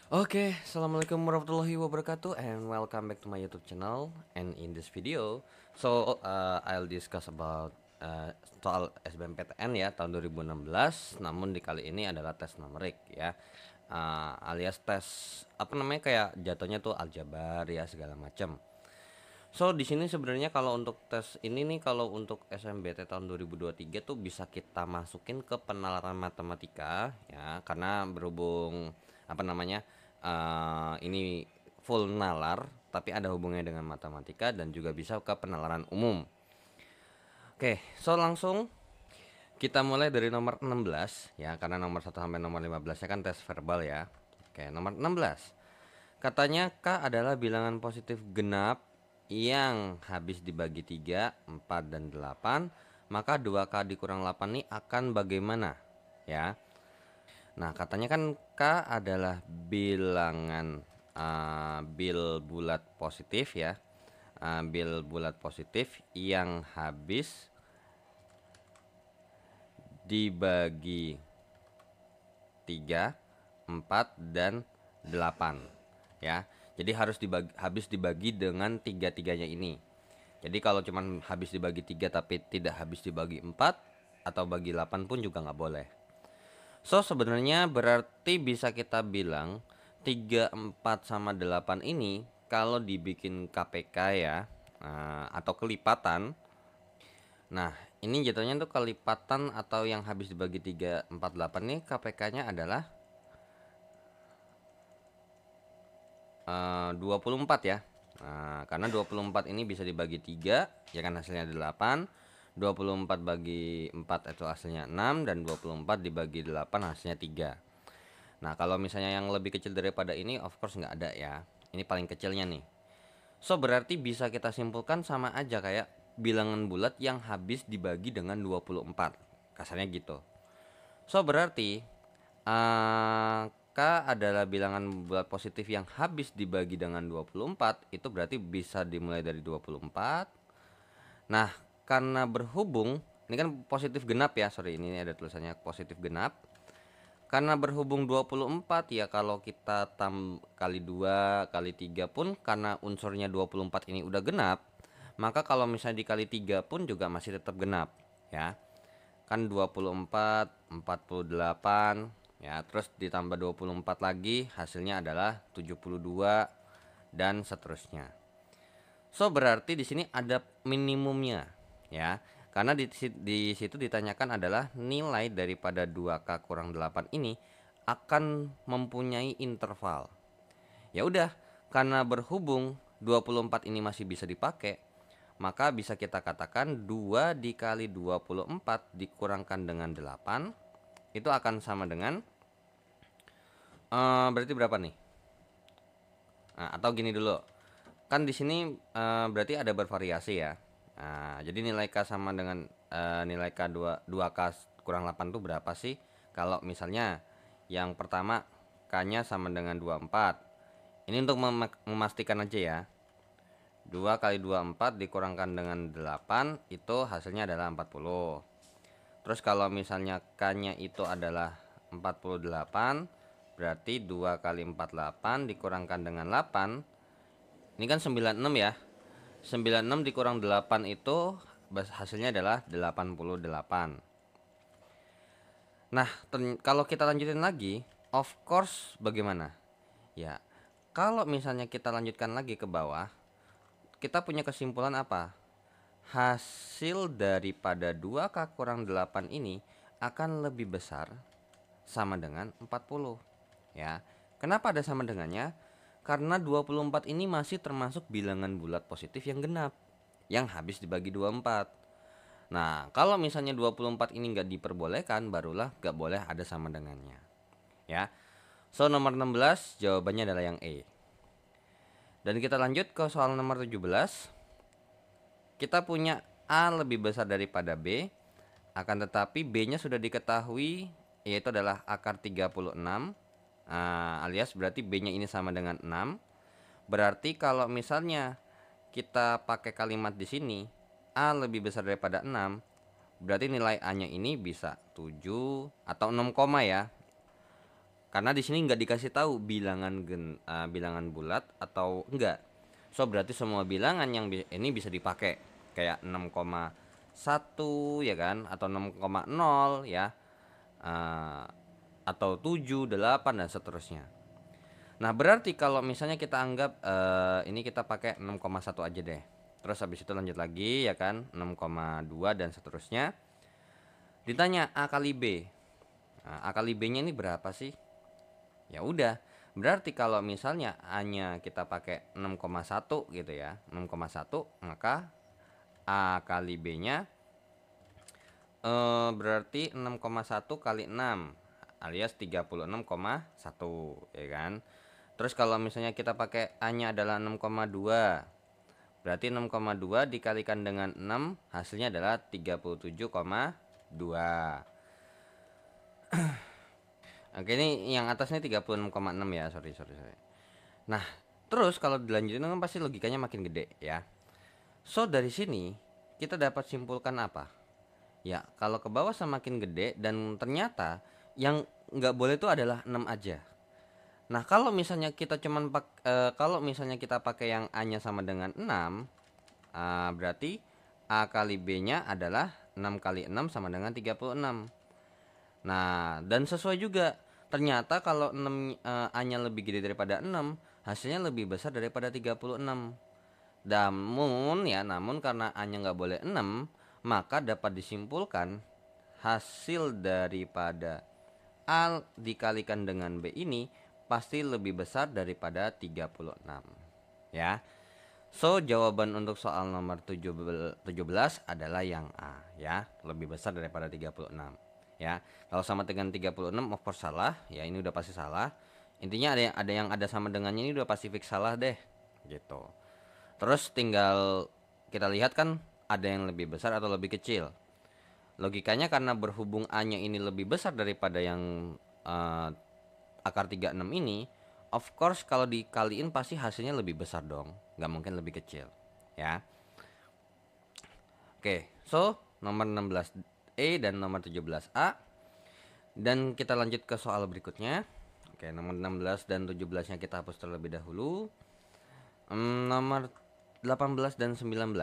Assalamualaikum warahmatullahi wabarakatuh, and welcome back to my YouTube channel. And in this video, I'll discuss about soal SBMPTN ya tahun 2016. Namun di kali ini adalah tes numerik ya, alias tes apa namanya kayak jatuhnya tuh aljabar ya segala macam. Di sini sebenarnya kalau untuk tes ini nih, kalau untuk SMBT tahun 2023 tuh bisa kita masukin ke penalaran matematika ya, karena berhubung apa namanya ini full nalar tapi ada hubungannya dengan matematika dan juga bisa ke penalaran umum. Langsung kita mulai dari nomor 16 ya, karena nomor 1 sampai nomor 15 nya kan tes verbal ya. Nomor 16. Katanya K adalah bilangan positif genap yang habis dibagi 3, 4, dan 8. Maka 2K dikurang 8 ini akan bagaimana? Ya. Nah, katanya kan K adalah bilangan bil bulat positif ya. Bil bulat positif yang habis dibagi 3, 4, dan 8 ya. Jadi habis dibagi dengan tiga-tiganya ini. Jadi kalau cuman habis dibagi 3 tapi tidak habis dibagi 4 atau bagi 8 pun juga nggak boleh. Sebenarnya berarti bisa kita bilang 3, 4, sama 8 ini kalau dibikin KPK ya, atau kelipatan. Nah, ini jatuhnya tuh kelipatan atau yang habis dibagi 3, 4, 8 nih KPK-nya adalah 24 ya. Nah, karena 24 ini bisa dibagi 3 ya kan, hasilnya 8. 24 bagi 4 itu hasilnya 6, dan 24 dibagi 8 hasilnya 3. Nah, kalau misalnya yang lebih kecil daripada ini of course nggak ada ya. Ini paling kecilnya nih. Berarti bisa kita simpulkan sama aja kayak bilangan bulat yang habis dibagi dengan 24. Kasarnya gitu. Berarti K adalah bilangan bulat positif yang habis dibagi dengan 24. Itu berarti bisa dimulai dari 24. Nah, karena berhubung ini kan positif genap ya, sorry ini ada tulisannya positif genap. Karena berhubung 24 ya, kalau kita kali 2 kali 3 pun karena unsurnya 24 ini udah genap, maka kalau misalnya dikali 3 pun juga masih tetap genap ya. Kan 24, 48 ya, terus ditambah 24 lagi hasilnya adalah 72 dan seterusnya. Berarti di sini ada minimumnya ya. Karena di situ ditanyakan adalah nilai daripada 2K kurang 8 ini akan mempunyai interval. Ya udah, karena berhubung 24 ini masih bisa dipakai, maka bisa kita katakan 2 dikali 24 dikurangkan dengan 8 itu akan sama dengan berarti berapa nih? Nah, atau gini dulu. Kan di sini berarti ada bervariasi ya. Nah, jadi nilai K sama dengan nilai K 2K kurang 8 itu berapa sih? Kalau misalnya yang pertama K-nya sama dengan 24. Ini untuk memastikan aja ya. 2 kali 24 dikurangkan dengan 8 itu hasilnya adalah 40. Terus kalau misalnya K-nya itu adalah 48, berarti 2 kali 48 dikurangkan dengan 8. Ini kan 96 ya. 96 dikurang 8 itu hasilnya adalah 88. Nah, kalau kita lanjutin lagi, of course bagaimana? Ya, kalau misalnya kita lanjutkan lagi ke bawah, kita punya kesimpulan apa? Hasil daripada 2K kurang 8 ini akan lebih besar sama dengan 40. Ya. Kenapa ada sama dengannya? Karena 24 ini masih termasuk bilangan bulat positif yang genap, yang habis dibagi 24. Nah, kalau misalnya 24 ini nggak diperbolehkan, barulah nggak boleh ada sama dengannya. Ya. Nomor 16 jawabannya adalah yang E. Dan kita lanjut ke soal nomor 17. Kita punya A lebih besar daripada B, akan tetapi B-nya sudah diketahui, yaitu adalah akar 36. Alias berarti B-nya ini sama dengan 6. Berarti kalau misalnya kita pakai kalimat di sini A lebih besar daripada 6, berarti nilai A-nya ini bisa 7 atau 6, ya. Karena di sini nggak dikasih tahu bilangan bulat atau enggak. So berarti semua bilangan yang ini bisa dipakai, kayak 6,1 ya kan, atau 6,0 ya, atau 7, 8 dan seterusnya. Nah berarti kalau misalnya kita anggap ini kita pakai 6,1 aja deh. Terus habis itu lanjut lagi ya kan, 6,2 dan seterusnya. Ditanya A kali B. Nah, A kali B-nya ini berapa sih? Ya udah, berarti kalau misalnya A-nya kita pakai 6,1 gitu ya, 6,1, maka A kali B-nya berarti 6,1 kali 6 alias 36,1 ya kan. Terus kalau misalnya kita pakai A-nya adalah 6,2, berarti 6,2 dikalikan dengan 6 hasilnya adalah 37,2. Oke, ini yang atas ini 36,6 ya, sorry. Nah, terus kalau dilanjutin kan pasti logikanya makin gede ya. So dari sini kita dapat simpulkan apa? Ya, kalau ke bawah semakin gede dan ternyata yang nggak boleh itu adalah 6 aja. Nah, kalau misalnya kita kalau misalnya kita pakai yang A-nya sama dengan 6, berarti A kali B-nya adalah 6 kali 6 sama dengan 36. Nah, dan sesuai juga. Ternyata kalau A-nya lebih gede daripada 6, hasilnya lebih besar daripada 36. Namun karena A-nya nggak boleh 6, maka dapat disimpulkan hasil daripada A dikalikan dengan B ini pasti lebih besar daripada 36. Ya. So, jawaban untuk soal nomor 17 adalah yang A ya, lebih besar daripada 36. Ya. Kalau sama dengan 36 of course salah, ya ini udah pasti salah. Intinya ada yang ada sama dengannya ini udah pasti fix salah deh. Gitu. Terus tinggal kita lihat kan ada yang lebih besar atau lebih kecil. Logikanya karena berhubung A-nya ini lebih besar daripada yang akar 36 ini, of course kalau dikaliin pasti hasilnya lebih besar dong. Nggak mungkin lebih kecil. Ya. Oke, so nomor 16E dan nomor 17A. Dan kita lanjut ke soal berikutnya. Oke, nomor 16 dan 17-nya kita hapus terlebih dahulu. Nomor 18 dan 19.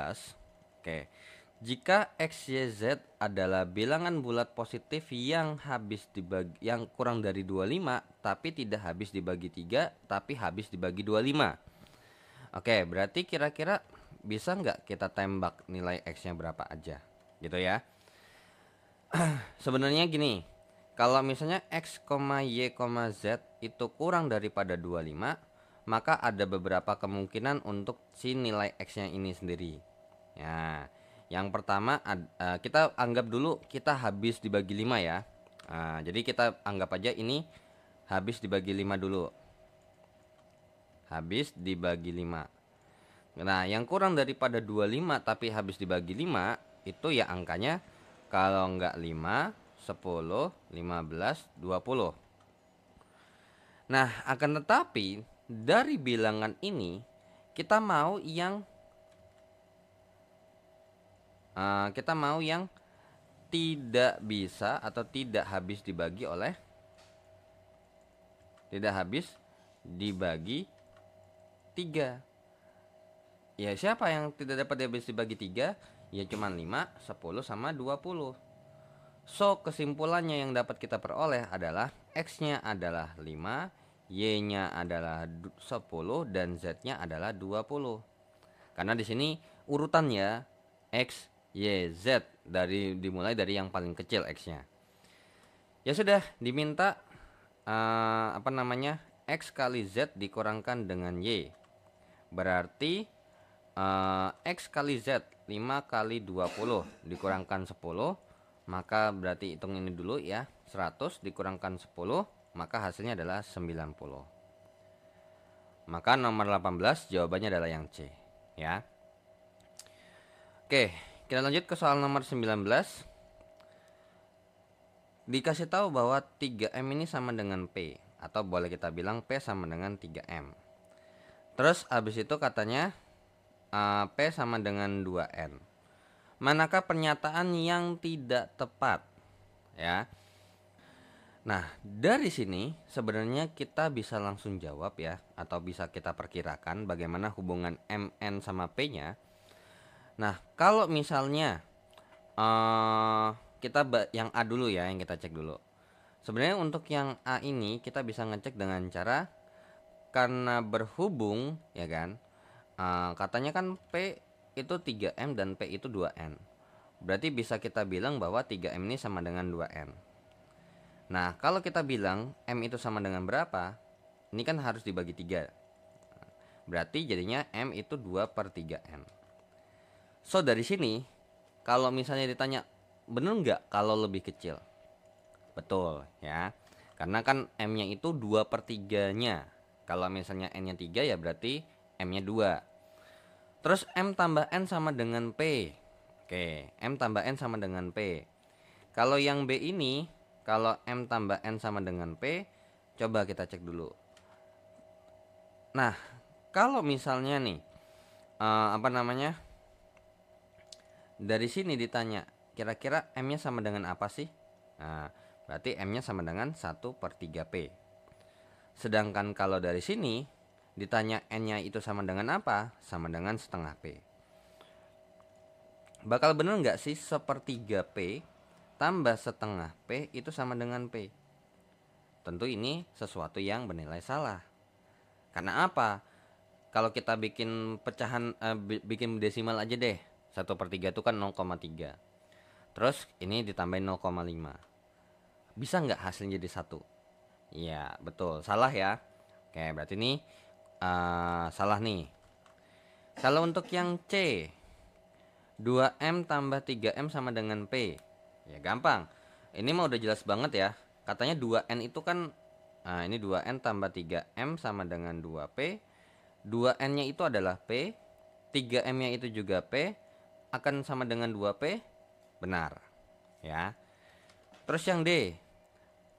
Oke. Jika X, Y, Z adalah bilangan bulat positif yang kurang dari 25 tapi tidak habis dibagi 3 tapi habis dibagi 25. Oke, berarti kira-kira bisa nggak kita tembak nilai X-nya berapa aja? Gitu ya. Sebenarnya gini, kalau misalnya X, Y, Z itu kurang daripada 25, maka ada beberapa kemungkinan untuk si nilai X-nya ini sendiri. Ya, yang pertama kita anggap dulu kita habis dibagi 5 ya. Jadi kita anggap aja ini habis dibagi 5 dulu. Habis dibagi 5. Nah, yang kurang daripada 25 tapi habis dibagi 5 itu ya angkanya kalau enggak 5, 10, 15, 20. Nah, akan tetapi dari bilangan ini kita mau yang tidak bisa atau tidak habis dibagi 3. Ya, siapa yang tidak dapat habis dibagi 3? Ya cuma 5, 10 sama 20. So, kesimpulannya yang dapat kita peroleh adalah X-nya adalah 5, Y-nya adalah 10 dan Z-nya adalah 20. Karena di sini urutannya X, Y, Z dimulai dari yang paling kecil X-nya. Ya sudah, diminta X kali Z dikurangkan dengan Y. Berarti X kali Z 5 kali 20 dikurangkan 10, maka berarti hitung ini dulu ya, 100 dikurangkan 10, maka hasilnya adalah 90. Maka nomor 18 jawabannya adalah yang C ya. Oke, kita lanjut ke soal nomor 19. Dikasih tahu bahwa 3M ini sama dengan P, atau boleh kita bilang P sama dengan 3M. Terus habis itu katanya P sama dengan 2N. Manakah pernyataan yang tidak tepat? Ya. Nah, dari sini sebenarnya kita bisa langsung jawab ya, atau bisa kita perkirakan bagaimana hubungan MN sama P-nya. Nah, kalau misalnya eh yang A dulu ya, yang kita cek dulu. Sebenarnya untuk yang A ini kita bisa ngecek dengan cara, karena berhubung ya kan, katanya kan P itu 3M dan P itu 2N. Berarti bisa kita bilang bahwa 3M ini sama dengan 2N. Nah, kalau kita bilang M itu sama dengan berapa, ini kan harus dibagi 3. Berarti jadinya M itu 2/3N. So, dari sini, kalau misalnya ditanya, bener nggak kalau lebih kecil? Betul, ya. Karena kan M-nya itu 2/3-nya. Kalau misalnya N-nya 3, ya berarti M-nya 2. Terus M tambah N sama dengan P. Oke, M tambah N sama dengan P. Kalau yang B ini, kalau M tambah N sama dengan P, coba kita cek dulu. Nah, kalau misalnya nih, apa namanya, dari sini ditanya, kira-kira M-nya sama dengan apa sih? Nah, berarti M-nya sama dengan 1/3P. Sedangkan kalau dari sini ditanya N-nya itu sama dengan apa? Sama dengan setengah P. Bakal bener nggak sih 1/3P tambah setengah P itu sama dengan P? Tentu ini sesuatu yang bernilai salah. Karena apa? Kalau kita bikin pecahan, bikin desimal aja deh. 1/3 itu kan 0,3. Terus ini ditambahin 0,5. Bisa nggak hasilnya jadi 1? Iya, betul. Salah ya. Oke, berarti ini salah nih. Kalau untuk yang C, 2M tambah 3M sama dengan P. Ya gampang. Ini mah udah jelas banget ya. Katanya 2N itu kan, nah ini 2N tambah 3M sama dengan 2P. 2N-nya itu adalah P, 3M-nya itu juga P, akan sama dengan 2P. Benar. Ya. Terus yang D,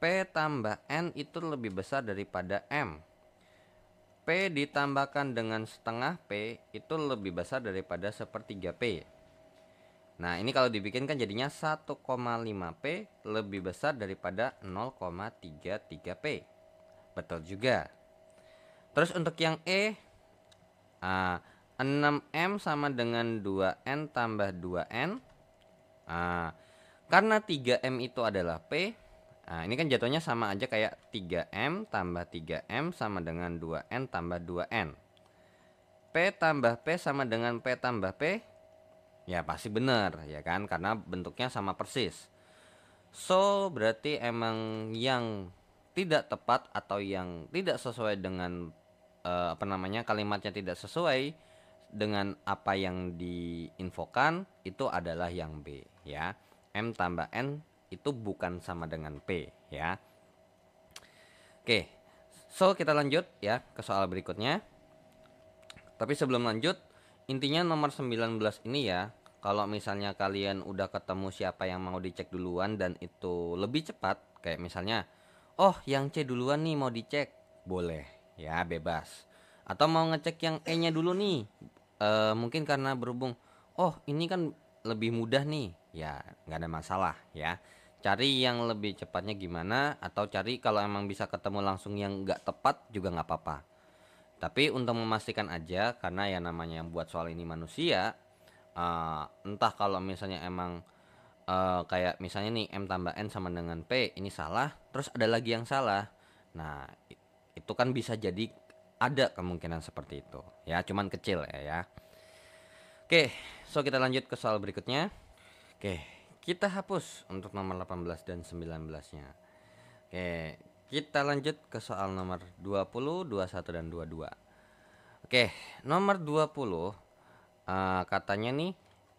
P tambah N itu lebih besar daripada M. P ditambahkan dengan setengah P itu lebih besar daripada 1/3P. Nah, ini kalau dibikin kan jadinya 1,5P lebih besar daripada 0,33P. Betul juga. Terus untuk yang E, 6M sama dengan 2N tambah 2N. Karena 3M itu adalah P, ini kan jatuhnya sama aja kayak 3M tambah 3M sama dengan 2N tambah 2N. P tambah P sama dengan P tambah P. Ya pasti benar ya kan, karena bentuknya sama persis. So, berarti emang yang tidak tepat atau yang tidak sesuai dengan kalimatnya tidak sesuai dengan apa yang diinfokan, itu adalah yang B ya. M tambah N itu bukan sama dengan P ya. Oke. So, kita lanjut ya ke soal berikutnya. Tapi sebelum lanjut, intinya nomor 19 ini ya, kalau misalnya kalian udah ketemu siapa yang mau dicek duluan dan itu lebih cepat, kayak misalnya, oh yang C duluan nih mau dicek, boleh ya, bebas. Atau mau ngecek yang E-nya dulu nih, mungkin karena berhubung, oh ini kan lebih mudah nih, ya nggak ada masalah ya. Cari yang lebih cepatnya gimana, atau cari kalau emang bisa ketemu langsung yang nggak tepat juga nggak apa-apa. Tapi untuk memastikan aja, karena ya namanya yang buat soal ini manusia, entah kalau misalnya emang kayak misalnya nih M tambah N sama dengan P ini salah, terus ada lagi yang salah. Nah, itu kan bisa jadi ada kemungkinan seperti itu. Ya, cuman kecil ya. Oke, so kita lanjut ke soal berikutnya. Oke, kita hapus untuk nomor 18 dan 19-nya. Oke, kita lanjut ke soal nomor 20, 21 dan 22. Oke, nomor 20, katanya nih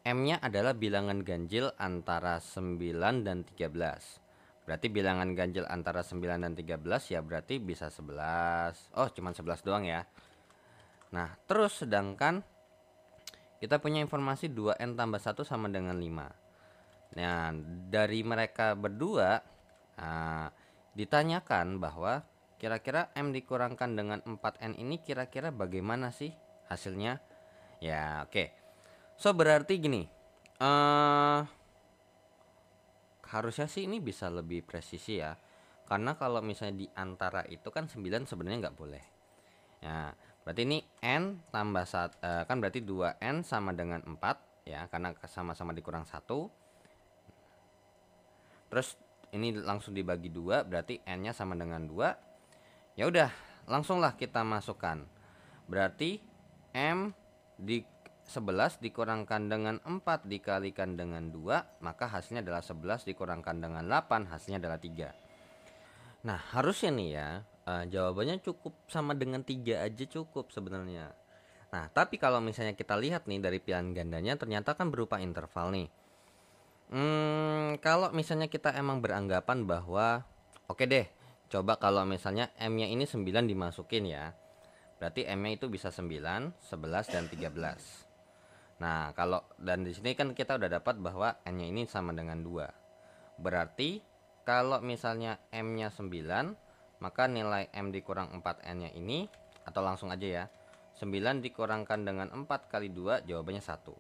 M-nya adalah bilangan ganjil antara 9 dan 13. Berarti bilangan ganjil antara 9 dan 13 ya berarti bisa 11. Oh, cuman 11 doang ya. Nah, terus sedangkan kita punya informasi 2N tambah 1 sama dengan 5. Nah, dari mereka berdua ditanyakan bahwa kira-kira M dikurangkan dengan 4N ini kira-kira bagaimana sih hasilnya? Ya, oke. So, berarti gini. Harusnya sih ini bisa lebih presisi ya. Karena kalau misalnya di antara itu kan 9 sebenarnya nggak boleh. Ya, berarti ini N tambah kan berarti 2N sama dengan 4 ya, karena sama-sama dikurang 1. Terus ini langsung dibagi 2, berarti N-nya sama dengan 2. Ya udah, langsunglah kita masukkan. Berarti M di 11 dikurangkan dengan 4 dikalikan dengan 2, maka hasilnya adalah 11 dikurangkan dengan 8, hasilnya adalah 3. Nah, harusnya nih ya, jawabannya cukup sama dengan 3 aja cukup sebenarnya. Nah, tapi kalau misalnya kita lihat nih dari pilihan gandanya ternyata kan berupa interval nih. Kalau misalnya kita emang beranggapan bahwa oke deh, coba kalau misalnya M-nya ini 9 dimasukin ya. Berarti M-nya itu bisa 9, 11 dan 13. Nah, kalau dan di sini kan kita udah dapat bahwa N-nya ini sama dengan 2. Berarti kalau misalnya M-nya 9, maka nilai M dikurang 4N-nya ini, atau langsung aja ya, 9 dikurangkan dengan 4 kali 2, jawabannya 1.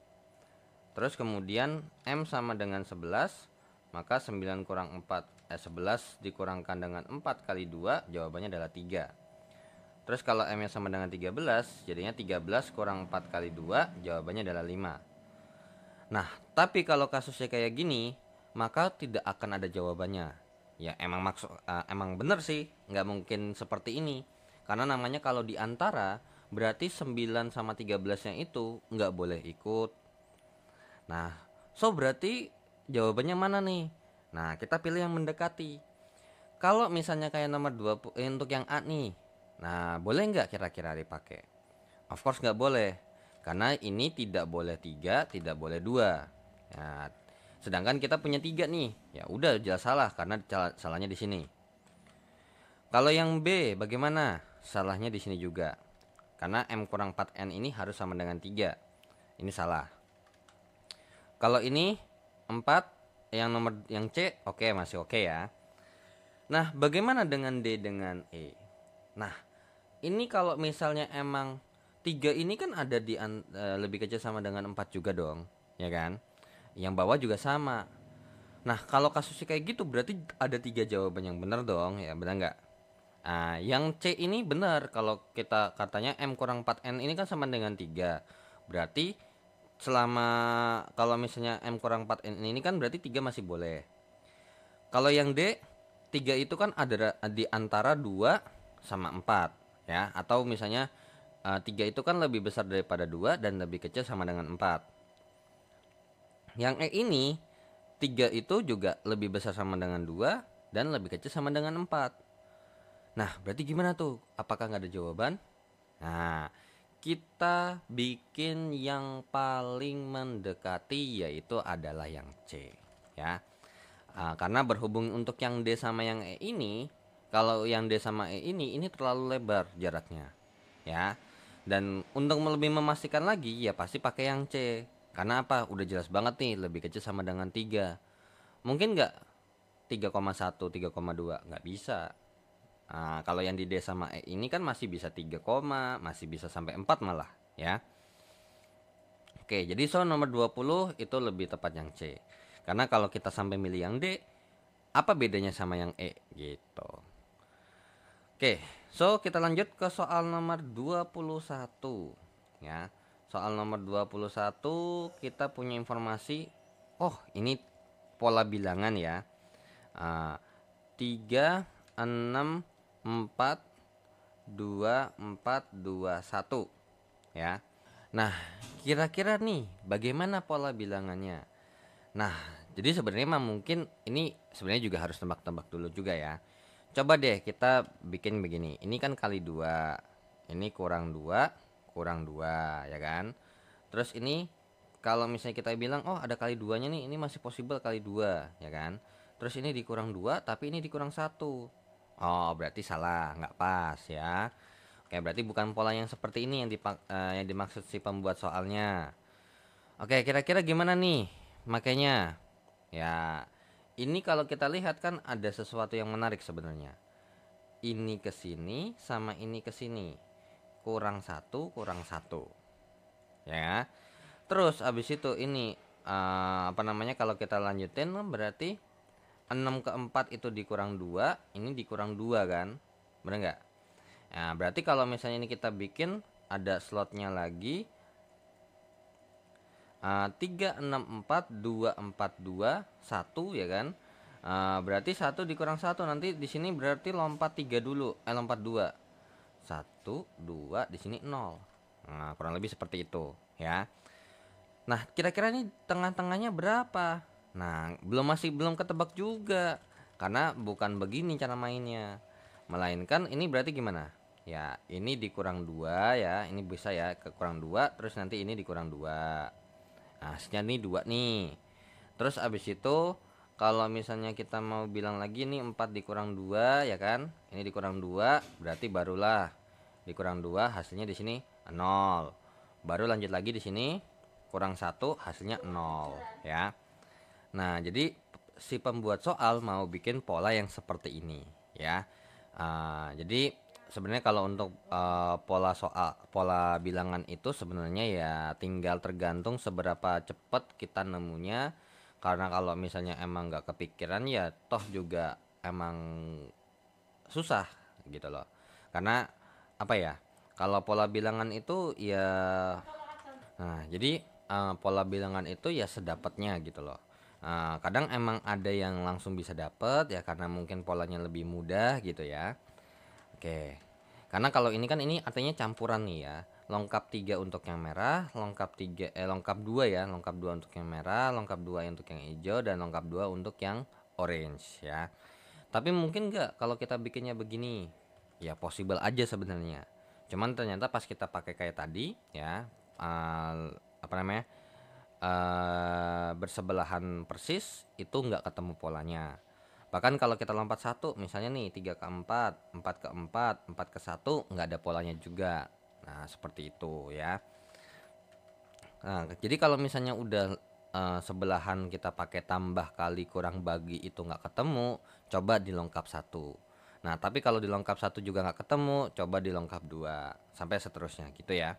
Terus kemudian M sama dengan 11, maka 9 kurang 11 dikurangkan dengan 4 kali 2, jawabannya adalah 3. Terus kalau M nya sama dengan 13, jadinya 13 kurang 4 kali 2, jawabannya adalah 5. Nah, tapi kalau kasusnya kayak gini, maka tidak akan ada jawabannya. Ya emang bener sih, nggak mungkin seperti ini. Karena namanya kalau di antara, berarti 9 sama 13-nya itu nggak boleh ikut. Nah, berarti jawabannya mana nih? Nah, kita pilih yang mendekati. Kalau misalnya kayak nomor 20 untuk yang A nih. Nah, boleh nggak kira-kira dipakai? Of course nggak boleh. Karena ini tidak boleh 3, tidak boleh 2. Nah, sedangkan kita punya 3 nih. Ya udah jelas salah karena salahnya di sini. Kalau yang B bagaimana? Salahnya di sini juga. Karena M kurang 4N ini harus sama dengan 3. Ini salah. Kalau ini 4, yang C oke, masih oke ya. Nah, bagaimana dengan D dengan E? Nah, ini kalau misalnya emang 3 ini kan ada lebih kecil sama dengan 4 juga dong, ya kan? Yang bawah juga sama. Nah, kalau kasusnya kayak gitu berarti ada 3 jawaban yang benar dong, ya benar nggak? Nah, yang C ini benar. Kalau kita katanya M kurang 4N ini kan sama dengan 3. Berarti selama kalau misalnya M kurang 4N ini kan berarti 3 masih boleh. Kalau yang D, 3 itu kan ada di antara 2 sama 4 ya, atau misalnya 3 itu kan lebih besar daripada 2 dan lebih kecil sama dengan 4. Yang E ini 3 itu juga lebih besar sama dengan 2 dan lebih kecil sama dengan 4. Nah, berarti gimana tuh? Apakah nggak ada jawaban? Nah, kita bikin yang paling mendekati yaitu adalah yang C ya. Karena berhubung untuk yang D sama yang E ini, kalau yang D sama E ini terlalu lebar jaraknya ya. Dan untuk lebih memastikan lagi ya pasti pakai yang C. Karena apa? Udah jelas banget nih lebih kecil sama dengan 3. Mungkin nggak 3,1, 3,2? Nggak bisa. Kalau yang di D sama E ini kan masih bisa 3, masih bisa sampai 4 malah ya. Oke, jadi nomor 20 itu lebih tepat yang C. Karena kalau kita sampai milih yang D, apa bedanya sama yang E gitu. Oke, kita lanjut ke soal nomor 21 ya. Soal nomor 21 kita punya informasi, ini pola bilangan ya. 3, 6, 4, 2, 4, 2, 1 ya. Nah, kira-kira nih bagaimana pola bilangannya? Nah, jadi sebenarnya mungkin ini sebenarnya juga harus tebak-tebak dulu juga ya. Coba deh kita bikin begini. Ini kan kali 2. Ini kurang 2, kurang 2 ya kan? Terus ini kalau misalnya kita bilang ada kali 2-nya nih, ini masih possible kali 2 ya kan? Terus ini dikurang 2 tapi ini dikurang 1. Berarti salah, nggak pas ya. Oke, berarti bukan pola yang seperti ini yang dimaksud si pembuat soalnya. Oke, kira-kira gimana nih makanya? Ya, ini kalau kita lihat kan ada sesuatu yang menarik sebenarnya. Ini ke sini sama ini ke sini. Kurang 1, kurang 1. Ya. Terus abis itu ini kalau kita lanjutin berarti 6 ke 4 itu dikurang 2, ini dikurang 2 kan? Bener nggak? Nah, berarti kalau misalnya ini kita bikin ada slotnya lagi 3, 6, 4, 2, 4, 2, 1 ya kan? Berarti 1 dikurang 1 nanti di sini berarti lompat 3 dulu, lompat 2. 1, 2, di sini 0. Nah, kurang lebih seperti itu ya. Nah, kira-kira ini tengah-tengahnya berapa? Nah, masih belum ketebak juga. Karena bukan begini cara mainnya. Melainkan ini berarti gimana? Ya, ini dikurang 2 ya. Ini bisa ya kekurang 2, terus nanti ini dikurang 2. Nah, hasilnya nih 2 nih. Terus abis itu kalau misalnya kita mau bilang lagi nih 4 dikurang 2 ya kan? Ini dikurang 2, berarti barulah dikurang 2 hasilnya di sini 0. Baru lanjut lagi di sini kurang 1 hasilnya 0 ya. Nah, jadi si pembuat soal mau bikin pola yang seperti ini ya. Jadi sebenarnya kalau untuk pola bilangan itu sebenarnya ya tinggal tergantung seberapa cepat kita nemunya. Karena kalau misalnya emang nggak kepikiran ya toh juga emang susah gitu loh. Karena apa ya? Kalau pola bilangan itu ya, nah jadi pola bilangan itu ya sedapatnya gitu loh. Kadang emang ada yang langsung bisa dapet ya karena mungkin polanya lebih mudah gitu ya. Oke. Karena kalau ini kan ini artinya campuran nih ya. Lengkap 3 untuk yang merah, lengkap 2 ya, lengkap 2 untuk yang merah, lengkap 2 untuk yang hijau dan lengkap 2 untuk yang orange ya. Tapi mungkin nggak kalau kita bikinnya begini? Ya possible aja sebenarnya. Cuman ternyata pas kita pakai kayak tadi ya, apa namanya? Bersebelahan persis itu nggak ketemu polanya. Bahkan kalau kita lompat 1 misalnya nih 3 ke 4, 4 ke 4, 4 ke 1 nggak ada polanya juga. Nah, seperti itu ya. Nah, jadi kalau misalnya udah sebelahan kita pakai tambah kali kurang bagi itu nggak ketemu, coba dilengkap 1. Nah, tapi kalau dilengkap 1 juga nggak ketemu, coba dilengkap 2 sampai seterusnya gitu ya.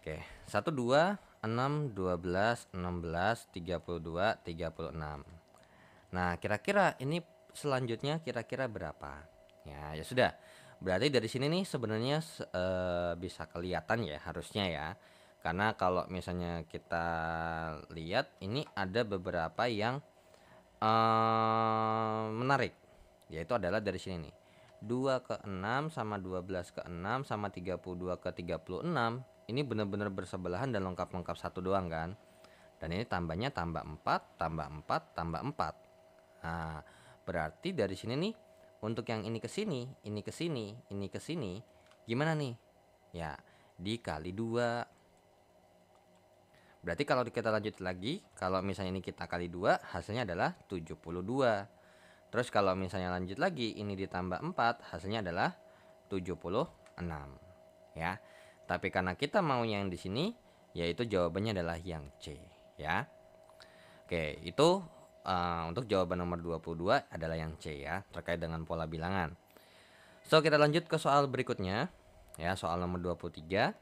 Oke, 1, 2, 6, 12, 16, 32, 36. Nah, kira-kira ini selanjutnya kira-kira berapa? Ya sudah. Berarti dari sini nih sebenarnya bisa kelihatan ya harusnya ya. Karena kalau misalnya kita lihat ini ada beberapa yang menarik. Yaitu adalah dari sini nih. 2 ke 6 sama 12 ke 6 sama 32 ke 36. Ini benar-benar bersebelahan dan lengkap-lengkap 1 doang kan. Dan ini tambahnya tambah 4, tambah 4, tambah 4. Nah, berarti dari sini nih untuk yang ini ke sini, ini ke sini, ini ke sini, gimana nih? Ya, dikali 2. Berarti kalau kita lanjut lagi, kalau misalnya ini kita kali 2, hasilnya adalah 72. Terus kalau misalnya lanjut lagi, ini ditambah 4, hasilnya adalah 76. Ya. Tapi karena kita mau yang di sini, yaitu jawabannya adalah yang C, ya. Oke, itu untuk jawaban nomor 22 adalah yang C ya, terkait dengan pola bilangan. So, kita lanjut ke soal berikutnya. Ya, soal nomor 23.